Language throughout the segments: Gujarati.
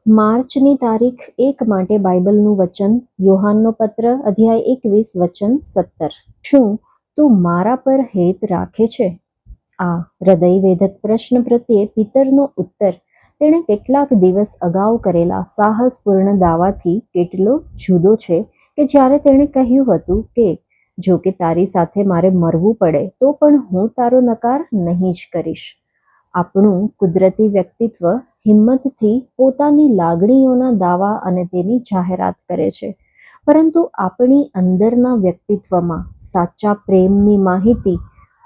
માર્ચની તારીખ 1 માટે બાઇબલનું વચન, યોહાનનો પત્ર અધ્યાય 21 વચન 17. શું તું મારા પર હેત રાખે છે? આ હૃદયવેધક પ્રશ્ન પ્રત્યે પિતરનો ઉત્તર તેણે કેટલાક દિવસ અગાઉ કરેલા સાહસપૂર્ણ દાવાથી કેટલો જુદો છે કે જ્યારે તેણે કહ્યું હતું કે જો કે તારી સાથે મારે મરવું પડે તો પણ હું તારો નકાર નહીં જ કરીશ. આપણું કુદરતી વ્યક્તિત્વ હિંમતથી પોતાની લાગણીઓના દાવા અને તેની જાહેરાત કરે છે, પરંતુ આપણી અંદરના વ્યક્તિત્વમાં સાચા પ્રેમની માહિતી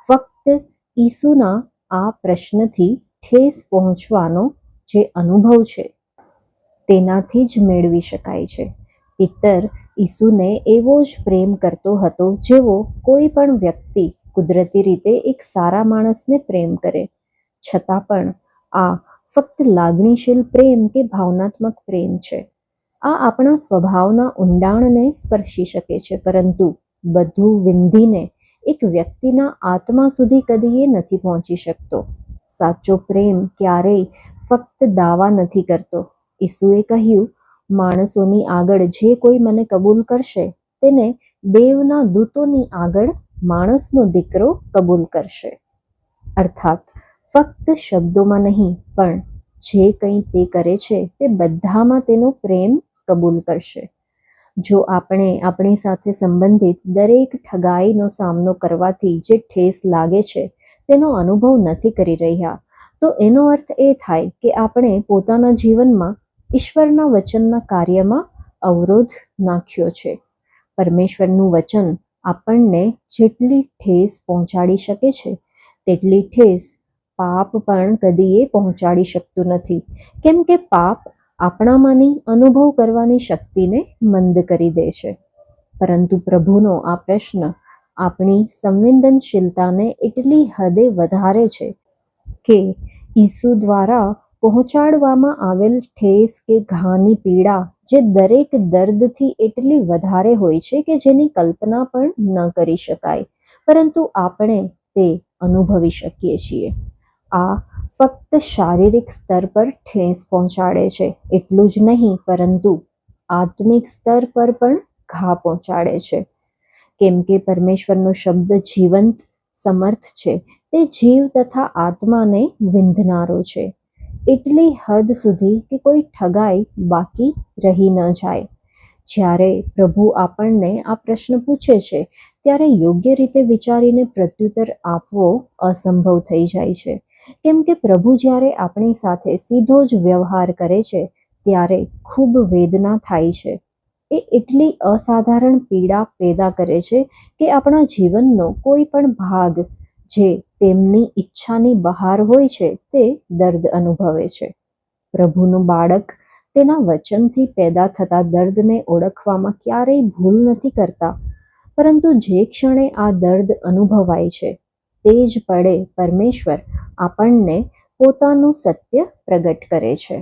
ફક્ત ઈસુના આ પ્રશ્નથી ઠેસ પહોંચવાનો જે અનુભવ છે તેનાથી જ મેળવી શકાય છે. પિતર ઈસુને એવો જ પ્રેમ કરતો હતો જેવો કોઈ પણ વ્યક્તિ કુદરતી રીતે એક સારા માણસને પ્રેમ કરે. છતાં પણ આ ફક્ત લાગણીશીલ પ્રેમ કે ભાવનાત્મક પ્રેમ છે. આ આપણા સ્વભાવના ઊંડાણને સ્પર્શી શકે છે, પરંતુ બધું વિંધીને એક વ્યક્તિના આત્મા સુધી કદી એ નથી પહોંચી શકતો. સાચો પ્રેમ ક્યારેય ફક્ત દાવા નથી કરતો. ઈસુએ કહ્યું, માણસોની આગળ જે કોઈ મને કબૂલ કરશે તેને દેવના દૂતોની આગળ માણસનો દીકરો કબૂલ કરશે. અર્થાત ફક્ત શબ્દોમાં નહીં, પણ જે કંઈ તે કરે છે તે બધામાં તેનો પ્રેમ કબૂલ કરશે. જો આપણે આપણી સાથે સંબંધિત દરેક ઠગાઈનો સામનો કરવાથી જે ઠેસ લાગે છે તેનો અનુભવ નથી કરી રહ્યા, તો એનો અર્થ એ થાય કે આપણે પોતાના જીવનમાં ઈશ્વરના વચનના કાર્યમાં અવરોધ નાખ્યો છે. પરમેશ્વરનું વચન આપણને જેટલી ઠેસ પહોંચાડી શકે છે તેટલી ઠેસ પાપ પણ કદી એ પહોંચાડી શકતું નથી, કેમ કે પાપ આપણામાંની અનુભવ કરવાની શક્તિને મંદ કરી દે છે. પરંતુ પ્રભુનો આ પ્રશ્ન આપણી સંવેદનશીલતાને એટલી હદે વધારે છે કે ઈસુ દ્વારા પહોંચાડવામાં આવેલ ઠેસ કે ઘાની પીડા જે દરેક દર્દથી એટલી વધારે હોય છે કે જેની કલ્પના પણ ન કરી શકાય, પરંતુ આપણે તે અનુભવી શકીએ છીએ. આ ફક્ત શારીરિક સ્તર પર ઠેસ પહોંચાડે છે એટલું જ નહીં, પરંતુ આત્મિક સ્તર પર પણ ઘા પહોંચાડે છે. કેમ કે પરમેશ્વરનો શબ્દ જીવંત, સમર્થ છે. તે જીવ તથા આત્માને વિંધનારો છે, એટલી હદ સુધી કે કોઈ ઠગાઈ બાકી રહી ન જાય. જ્યારે પ્રભુ આપણને આ પ્રશ્ન પૂછે છે ત્યારે યોગ્ય રીતે વિચારીને પ્રત્યુત્તર આપવો અસંભવ થઈ જાય છે, કેમ કે પ્રભુ જ્યારે આપણી સાથે સીધો જ વ્યવહાર કરે છે ત્યારે ખૂબ વેદના થાય છે. એ એટલી અસાધારણ પીડા પેદા કરે છે કે આપણા જીવનનો કોઈ પણ ભાગ જે તેમની ઈચ્છાની બહાર હોય છે તે દર્દ અનુભવે છે. પ્રભુનું બાળક તેના વચનથી પેદા થતા દર્દને ઓળખવામાં ક્યારેય ભૂલ નથી કરતા, પરંતુ જે ક્ષણે આ દર્દ અનુભવાય છે તે જ પળે પરમેશ્વર આપણને પોતાનું સત્ય પ્રગટ કરે છે.